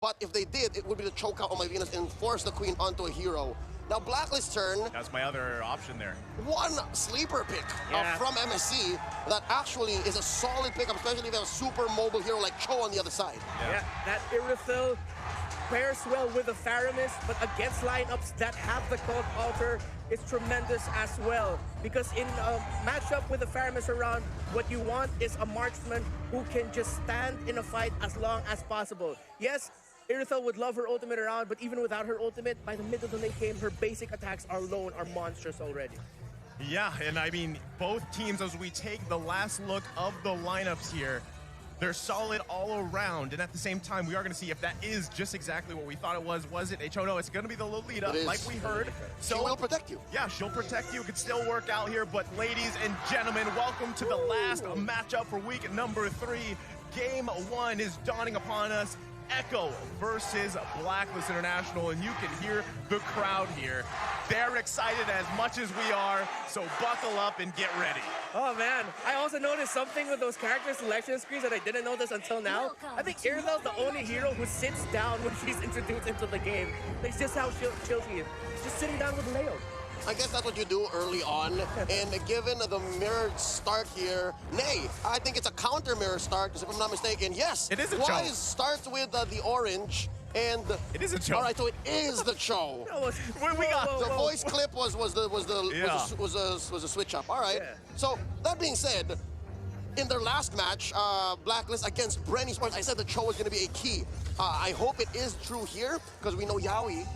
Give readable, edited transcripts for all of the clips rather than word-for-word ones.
but if they did, it would be to choke out on my Venus and force the queen onto a hero. Now, Blacklist turn. That's my other option there. One sleeper pick from MSC that actually is a solid pickup, especially if you have a super mobile hero like Cho on the other side. Yeah, that Irithel pairs well with the Theramis, but against lineups that have the Cult Altar, is tremendous as well. Because in a matchup with the Theramis around, what you want is a marksman who can just stand in a fight as long as possible. Yes, Irithel would love her ultimate around, but even without her ultimate, by the mid of the late game, her basic attacks alone are monstrous already. Yeah, and I mean, both teams, as we take the last look of the lineups here, they're solid all around, and at the same time, we are going to see if that is just exactly what we thought it was. Was it a Cho? No, it's going to be the Lolita, like we heard. So she will protect you. Yeah, she'll protect you. It could still work out here, but ladies and gentlemen, welcome to the last matchup for week number 3. Game 1 is dawning upon us. Echo versus Blacklist International, and you can hear the crowd here. They're excited as much as we are, so buckle up and get ready. Oh man, I also noticed something with those character selection screens that I didn't notice until now. I think Irithel's the only hero who sits down when she's introduced into the game. That's just how chill she is. She's just sitting down with Leo. I guess that's what you do early on, and given the mirrored start here, nay, I think it's a counter mirror start, because if I'm not mistaken, yes, it is a Cho. Wise starts with the orange, and it is a Cho. All right, so it is the Cho. We got the voice clip was a switch up. All right. Yeah. So that being said, in their last match, Blacklist against Brenny Sports, I said the Cho was going to be a key. I hope it is true here, because we know Yaoi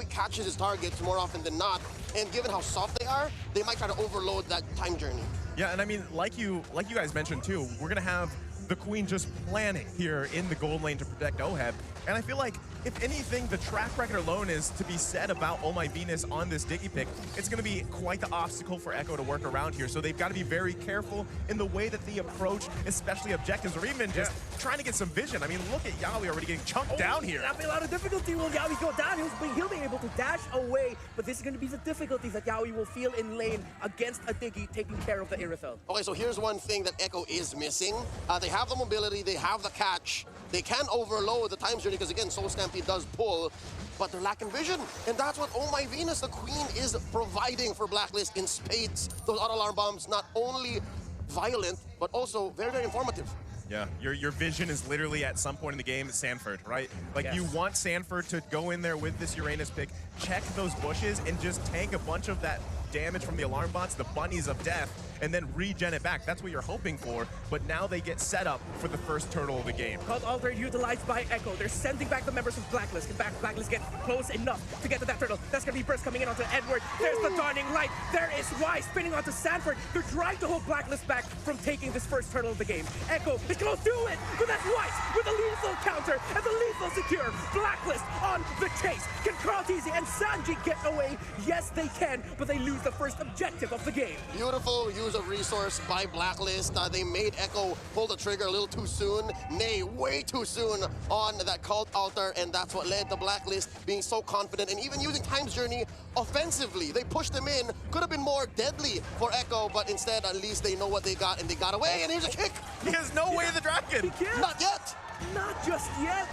catches his targets more often than not, and given how soft they are, they might try to overload that time journey. Yeah, and I mean, like you guys mentioned too, we're gonna have the Queen just planning here in the gold lane to protect Oheb. And I feel like, if anything, the track record alone is to be said about Oh My Venus on this Diggy pick. It's going to be quite the obstacle for Echo to work around here, so they've got to be very careful in the way that they approach, especially objectives, or even just trying to get some vision. I mean, look at Yaoi already getting chunked down here. That'll be a lot of difficulty when Yaoi go down. He'll be able to dash away, but this is going to be the difficulties that Yaoi will feel in lane against a Diggy taking care of the Irithel. Okay, so here's one thing that Echo is missing. They have the mobility, they have the catch, they can overload the time journey, because again, Soul Stampede does pull, but they're lacking vision. And that's what Oh My Venus, the Queen, is providing for Blacklist in spades. Those auto alarm bombs, not only violent, but also very, very informative. Yeah, your vision is literally at some point in the game Sanford, right? Like, you want Sanford to go in there with this Uranus pick, check those bushes, and just tank a bunch of that damage from the alarm bots, the bunnies of death, and then regen it back. That's what you're hoping for, but now they get set up for the first turtle of the game. Cult Altar utilized by Echo. They're sending back the members of Blacklist. Can Blacklist get close enough to get to that turtle? That's gonna be Burst coming in onto Edward. There's the Dawning Light. There is Wise spinning onto Sanford. They're trying to hold Blacklist back from taking this first turtle of the game. Echo is gonna do it, but that's Wise with a lethal counter and the lethal secure. Blacklist on the chase. Can Krautizi and Sanji get away? Yes, they can, but they lose the first objective of the game. Beautiful use of resource by Blacklist. They made Echo pull the trigger a little too soon, nay, way too soon on that Cult Altar, and that's what led to Blacklist being so confident and even using Time's Journey offensively. They pushed them in, could have been more deadly for Echo, but instead at least they know what they got and they got away, and here's a kick. He has no way of the dragon. He can't. Not yet. Not just yet.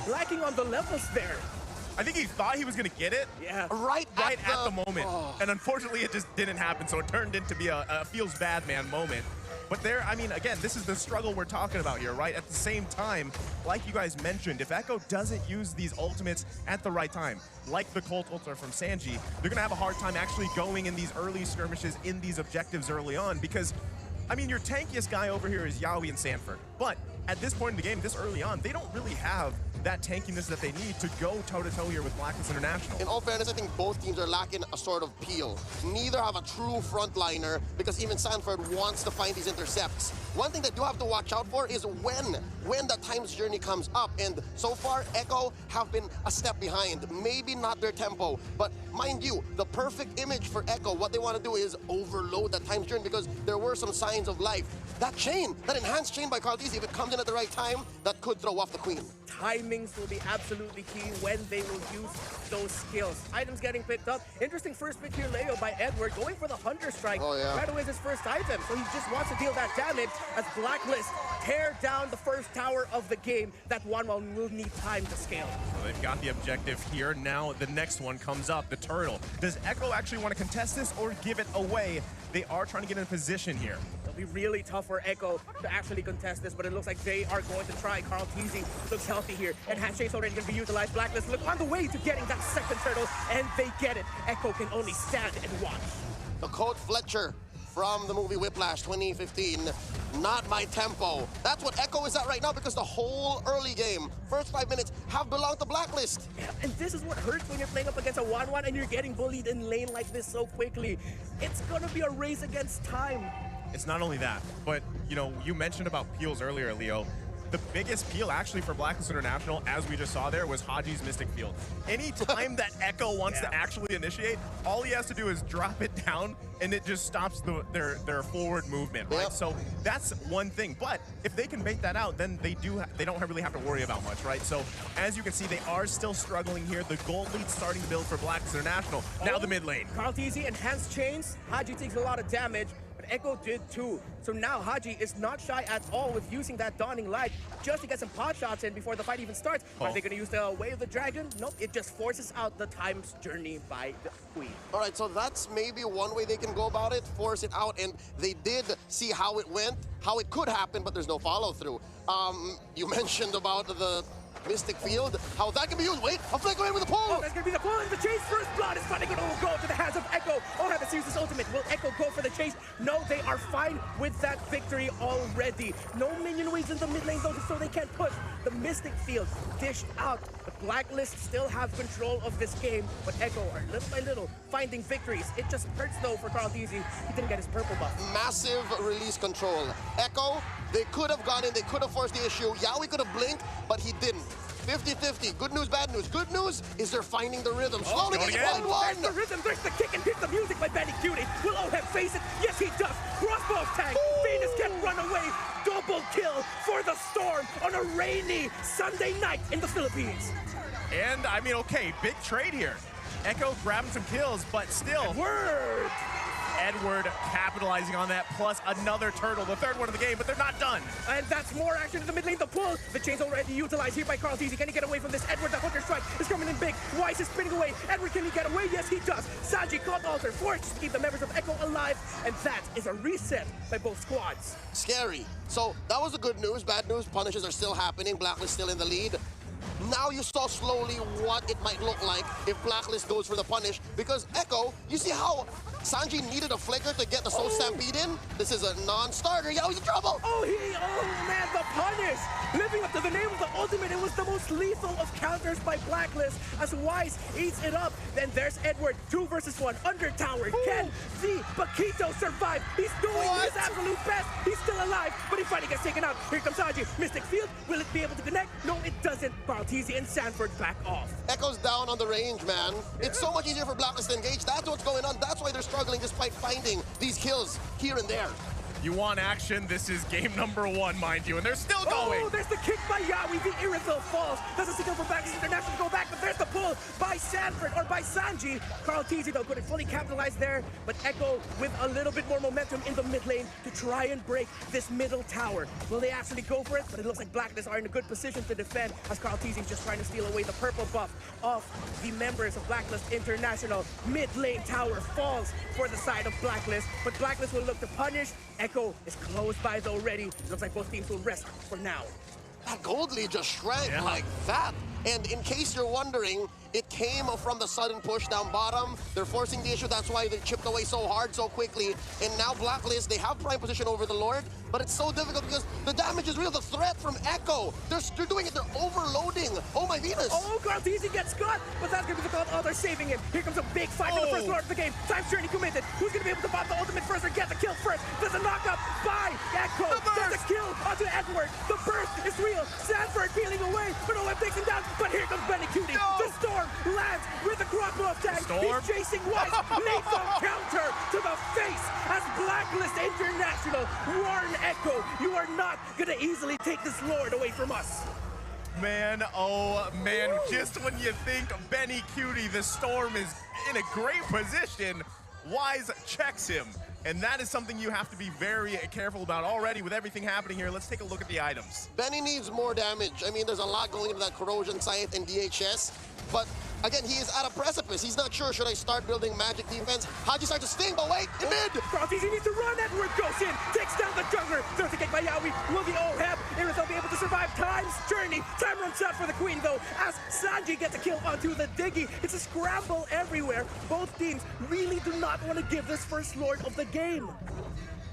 Lacking on the levels there. I think he thought he was going to get it right at the moment. And unfortunately, it just didn't happen. So it turned into be a feels bad man moment. But there, I mean, again, this is the struggle we're talking about here, right? At the same time, like you guys mentioned, if Echo doesn't use these ultimates at the right time, like the Cult Ultra from Sanji, they're going to have a hard time actually going in these early skirmishes in these objectives early on, because, I mean, your tankiest guy over here is Yaoi and Sanford. But at this point in the game, this early on, they don't really have that tankiness that they need to go toe-to-toe here with Blacklist International. In all fairness, I think both teams are lacking a sort of peel. Neither have a true frontliner, because even Sanford wants to find these intercepts. One thing that you have to watch out for is when the Time's Journey comes up, and so far, Echo have been a step behind. Maybe not their tempo, but mind you, the perfect image for Echo, what they want to do is overload that Time's Journey, because there were some signs of life. That chain, that enhanced chain by Krautizi, if it comes in at the right time, that could throw off the Queen. Timings will be absolutely key when they will use those skills. Items getting picked up. Interesting first pick here, Leo, by Edward, going for the Hunter Strike. Right away is his first item, so he just wants to deal that damage as Blacklist tear down the first tower of the game that 1-1 will need time to scale. So they've got the objective here. Now the next one comes up, the turtle. Does Echo actually want to contest this or give it away? They are trying to get in position here. It'll be really tough for Echo to actually contest this, but it looks like they are going to try. Carl Teasy looks healthy here, and Handshake's already going to be utilized. Blacklist look on the way to getting that second turtle, and they get it. Echo can only stand and watch. The Code Fletcher from the movie Whiplash 2015. Not my tempo. That's what Echo is at right now because the whole early game, first 5 minutes, have belonged to Blacklist. Yeah, and this is what hurts when you're playing up against a 1-1 and you're getting bullied in lane like this so quickly. It's gonna be a race against time. It's not only that, but you know, you mentioned about peels earlier, Leo. The biggest peel actually for Blacklist International, as we just saw there, was Haji's Mystic Field. Any time that Echo wants to actually initiate, all he has to do is drop it down, and it just stops their forward movement, right? Yep. So that's one thing. But if they can bait that out, then they don't really have to worry about much, right? So as you can see, they are still struggling here. The gold lead's starting to build for Blacklist International. Now the mid lane. Carl Teasy enhanced chains. Haji takes a lot of damage, but Echo did too. So now Haji is not shy at all with using that Dawning Light just to get some pot shots in before the fight even starts. Are they going to use the Way of the Dragon? Nope, it just forces out the Time's Journey by the Queen. All right, so that's maybe one way they can go about it, force it out, and they did see how it went, how it could happen, but there's no follow-through. You mentioned about the Mystic Field, how that can be used. Wait, a flick away with the pull! Oh, that's going to be the pull, and the chase first blood is finally going to go to the hands of Echo. Oh, have to use his ultimate. Will Echo go for the chase? No, they are fine with that victory already. No minion waves in the mid lane, though, so they can't push. The Mystic Field dished out. The Blacklist still have control of this game, but Echo are little by little finding victories. It just hurts, though, for Carl Teasy. He didn't get his purple buff. Massive release control. Echo, they could have gone in, they could have forced the issue. Yaoi could have blinked, but he didn't. 50-50. Good news, bad news. Good news is they're finding the rhythm. Slowly they find one. There's the rhythm, there's the kick, and here's the music by Benny Cutie. Will Oheb face it? Yes, he does. Crossbow tag. Venus can run away. Double kill for the Storm on a rainy Sunday night in the Philippines. And I mean, okay, big trade here. Echo grabbing some kills, but still. Word! Edward capitalizing on that, plus another turtle, the third one of the game, but they're not done. And that's more action in the mid lane, the pull. The chain's already utilized here by Carl Teasy. Can he get away from this? Edward, the Hunter Strike is coming in big. Weiss is spinning away. Edward, can he get away? Yes, he does. Saji caught Alter, forced to keep the members of Echo alive, and that is a reset by both squads. Scary. So that was the good news. Bad news, punishes are still happening. Blacklist still in the lead. Now you saw slowly what it might look like if Blacklist goes for the punish, because Echo, you see how Sanji needed a flicker to get the Soul Stampede in? This is a non-starter. Yo, he's in trouble! Oh man, the punish! Living up to the name of the ultimate, it was the most lethal of counters by Blacklist as Weiss eats it up. Then there's Edward, 2 versus 1, under tower. Can the Paquito survive? He's doing his absolute best. He's still alive, but he finally gets taken out. Here comes Haji. Mystic Field, will it be able to connect? No, it doesn't. Carl Teasy and Sanford back off. Echo's down on the range, man. It's so much easier for Blacklist to engage. That's what's going on. That's why they're struggling despite finding these kills here and there. You want action? This is game number 1, mind you, and they're still going. Oh, there's the kick by Yaoi. The Irithel falls. There's a signal for Blacklist International to go back, but there's the pull by Sanford, or by Sanji. Carl Teasy, though, couldn't fully capitalize there, but Echo with a little bit more momentum in the mid lane to try and break this middle tower. Will they actually go for it? But it looks like Blacklist are in a good position to defend as Carl Teasy is just trying to steal away the purple buff of the members of Blacklist International. Mid lane tower falls for the side of Blacklist, but Blacklist will look to punish. Echo is close by though already. Looks like both teams will rest for now. That gold lead just shrank like that. And in case you're wondering, it came from the sudden push down bottom. They're forcing the issue. That's why they chipped away so hard so quickly. And now Blacklist, they have prime position over the Lord, but it's so difficult because the damage is real. The threat from Echo, they're doing it. They're overloading. Oh my Venus. Oh, Carl Teasy gets cut, but that's going to be the call. Oh, they're saving him. Here comes a big fight for the first Lord of the game. Time's Journey committed. Who's going to be able to pop the ultimate first or get the kill first? There's a knockup by Echo. There's a kill onto Edward. The burst is real. Sanford peeling away, but Oheb takes him down. But here comes Benny Cutie. The Storm lands with a crossbow attack. He's chasing Weiss. Lethal counter to the face as Blacklist International warn Echo, you are not going to easily take this Lord away from us. Man, oh man, just when you think Benny Cutie, the Storm is in a great position, Wise checks him. And that is something you have to be very careful about already with everything happening here. Let's take a look at the items. Benny needs more damage. I mean, there's a lot going into that corrosion scythe and DHS, but again, he is at a precipice. He's not sure, should I start building magic defense? Haji starts to sting, but wait, in mid! He needs to run. Edward goes in, takes down the jungler. There's a kick by Yawi. Will the Oheb Irisel be able to survive Time's journey? Time runs out for the Queen, though, as Sanji gets a kill onto the Diggy. It's a scramble everywhere. Both teams really do not want to give this first Lord of the game.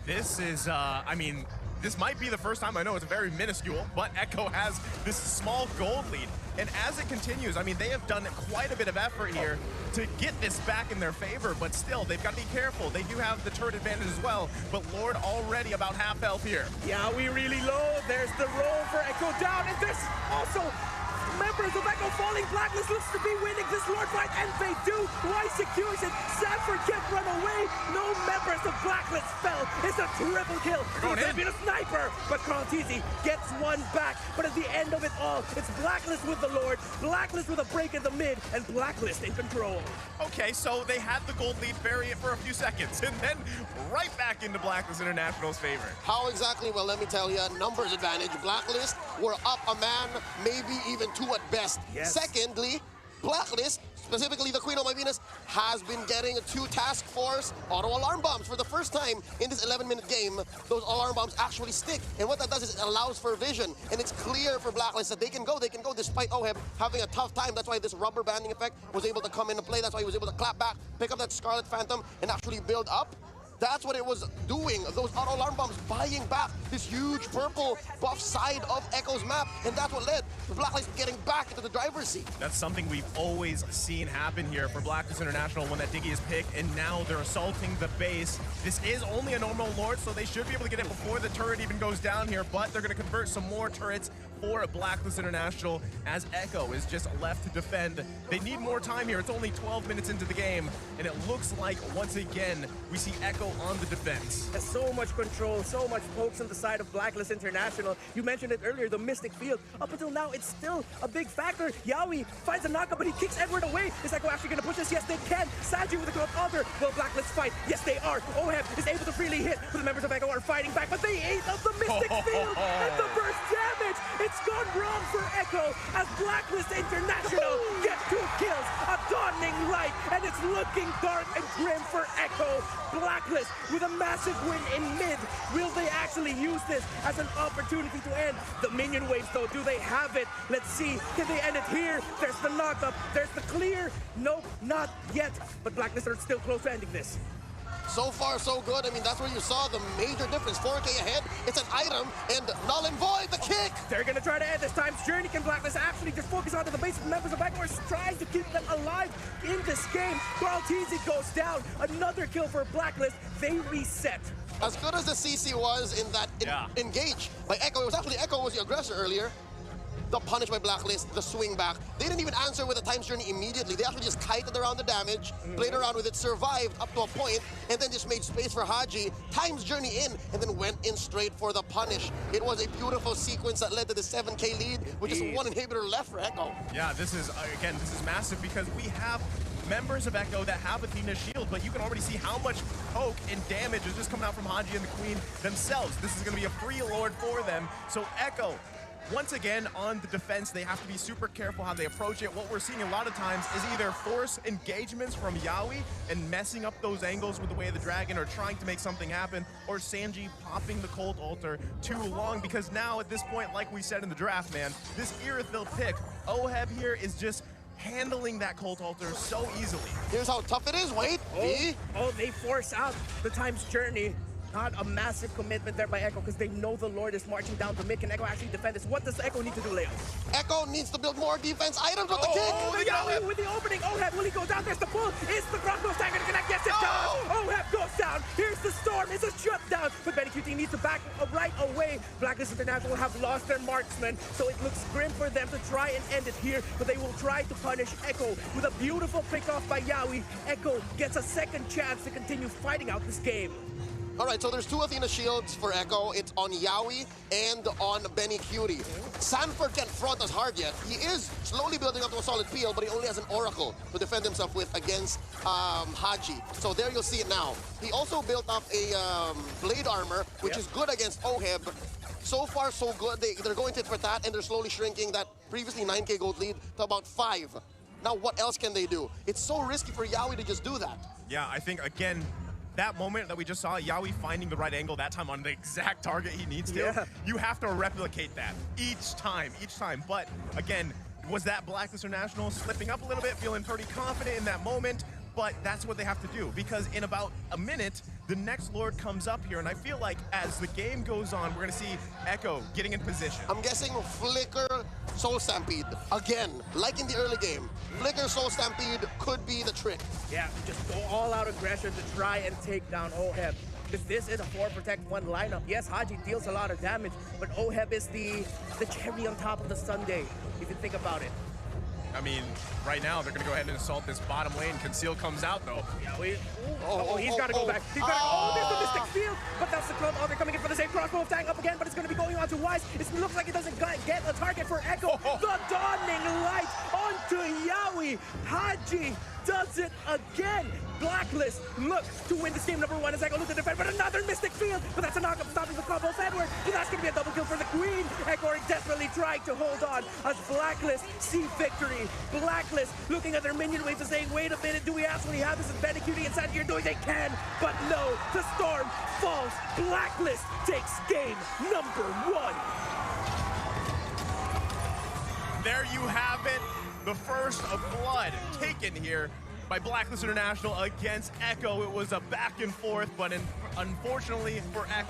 This is, I mean, this might be the first time. I know it's very minuscule, but Echo has this small gold lead. And as it continues, I mean, they have done quite a bit of effort here to get this back in their favor, but still, they've got to be careful. They do have the turret advantage as well, but Lord already about half health here. Yeah, we really low. There's the roll for Echo down, and there's also members of Echo falling. Blacklist looks to be winning this Lord fight, and they do. Wise secures it. Sanford can't run away. No members of Blacklist fell. It's a triple kill. There's been a sniper, but Krontizi gets one back. But at the end of it all, it's Blacklist with the Lord, Blacklist with a break in the mid, and Blacklist in control. Okay, so they had the gold lead, bury it for a few seconds, and then right back into Blacklist International's favor. How exactly? Well, let me tell you, numbers advantage. Blacklist were up a man, maybe even two at best. Yes. Secondly, Blacklist, specifically the Queen of My Venus, has been getting 2 task force auto alarm bombs for the first time in this 11-minute game. Those alarm bombs actually stick, and what that does is it allows for vision, and it's clear for Blacklist that they can go despite Oheb having a tough time. That's why this rubber banding effect was able to come into play. That's why he was able to clap back, pick up that Scarlet Phantom, and actually build up. That's what it was doing, those auto alarm bombs buying back this huge purple buff side of Echo's map, and that's what led to Blacklist getting back into the driver's seat. That's something we've always seen happen here for Blacklist International when that Diggy is picked, and now they're assaulting the base. This is only a normal Lord, so they should be able to get it before the turret even goes down here, but they're going to convert some more turrets for Blacklist International as Echo is just left to defend. They need more time here. It's only 12 minutes into the game, and it looks like, once again, we see Echo on the defense. There's so much control, so much pokes on the side of Blacklist International. You mentioned it earlier, the Mystic Field. Up until now, it's still a big factor. Yawi finds a knockup, but he kicks Edward away. Is Echo actually going to push this? Yes, they can. Sanji with the cloak altar. Will Blacklist fight? Yes, they are. Oheb is able to freely hit, but the members of Echo are fighting back, but they ate up the Mystic Field and the burst damage. It's gone wrong for Echo as Blacklist International get 2 kills, a dawning light, and it's looking dark and grim for Echo. Blacklist with a massive win in mid. Will they actually use this as an opportunity to end the minion waves, though? Do they have it? Let's see. Can they end it here? There's the knockup. There's the clear. Nope, not yet. But Blacklist are still close to ending this. So far, so good. I mean, that's where you saw the major difference. 4K ahead, it's an item, and null and void, the kick! They're gonna try to end this time's journey. Can Blacklist actually just focus onto the base members of Echo, trying to keep them alive in this game? Krontizi goes down. Another kill for Blacklist. They reset. As good as the CC was in that engage by Echo, it was actually Echo was the aggressor earlier. The punish by Blacklist, the swing back. They didn't even answer with the time's journey immediately. They actually just kited around the damage, played around with it, survived up to a point, and then just made space for Haji. Time's journey in, and then went in straight for the punish. It was a beautiful sequence that led to the 7K lead with just 1 inhibitor left for Echo. Yeah, this is, again, this is massive because we have members of Echo that have Athena's shield, but you can already see how much poke and damage is just coming out from Haji and the Queen themselves. This is going to be a free Lord for them. So Echo, once again, on the defense, they have to be super careful how they approach it. What we're seeing a lot of times is either force engagements from Yawi and messing up those angles with the way of the dragon or trying to make something happen, or Sanji popping the cold altar too long, because now at this point, like we said in the draft, man, this Irithyll pick, Oheb here is just handling that cult altar so easily. Here's how tough it is, wait. Oh, they force out the time's journey. Not a massive commitment there by Echo because they know the Lord is marching down to mid. Can Echo actually defend this? What does Echo need to do, Leo? Echo needs to build more defense items with the kick. Oh, the Yawi with the opening. Oheb, will he go down? There's the pull. Is the Crossbow Stagger to connect? Yes, it does. Oheb goes down. Here's the storm. It's a shutdown. But Benny QT needs to back right away. Blacklist International have lost their marksman, so it looks grim for them to try and end it here. But they will try to punish Echo with a beautiful pick off by Yawi. Echo gets a second chance to continue fighting out this game. All right, so there's 2 Athena shields for Echo. It's on Yawi and on Benny Cutie. Sanford can't front as hard yet. He is slowly building up to a solid peel, but he only has an Oracle to defend himself with against Haji. So there you'll see it now. He also built up a blade armor, which is good against Oheb. So far, so good. They're going tit for tat, and they're slowly shrinking that previously 9K gold lead to about 5. Now, what else can they do? It's so risky for Yawi to just do that. Yeah, I think, again, that moment that we just saw, Yawi finding the right angle, that time on the exact target he needs to, you have to replicate that each time. But, again, was that Blacklist International slipping up a little bit, feeling pretty confident in that moment? But that's what they have to do, because in about a minute, the next Lord comes up here, and I feel like as the game goes on, we're going to see Echo getting in position. I'm guessing Flicker Soul Stampede again, like in the early game. Flicker Soul Stampede could be the trick. Yeah, just go all-out aggression to try and take down Oheb. Because this is a 4-protect-1 lineup. Yes, Haji deals a lot of damage, but Oheb is the cherry on top of the sundae, if you think about it. I mean, right now, they're going to go ahead and assault this bottom lane. Conceal comes out, though. Yeah, he's got to go back. He's got to there's the Mystic Field, but that's the club. Oh, they're coming in for the same crossbow tank up again, but it's going to be going on to Wise. It looks like it doesn't get a target for Echo. The Dawning Light onto Yawi. Haji does it again. Blacklist look to win this game number 1 as Echo look to defend, but another Mystic Field. But that's a knock-up stopping the combo of Edward. And that's going to be a double kill for the Queen. Echo desperately trying to hold on as Blacklist see victory. Blacklist looking at their minion waves and saying, wait a minute, do we absolutely have this as Benny Cutie inside here doing they can? But no, the storm falls. Blacklist takes game number 1. There you have it. The first of blood taken here by Blacklist International against Echo. It was a back and forth, but unfortunately for Echo,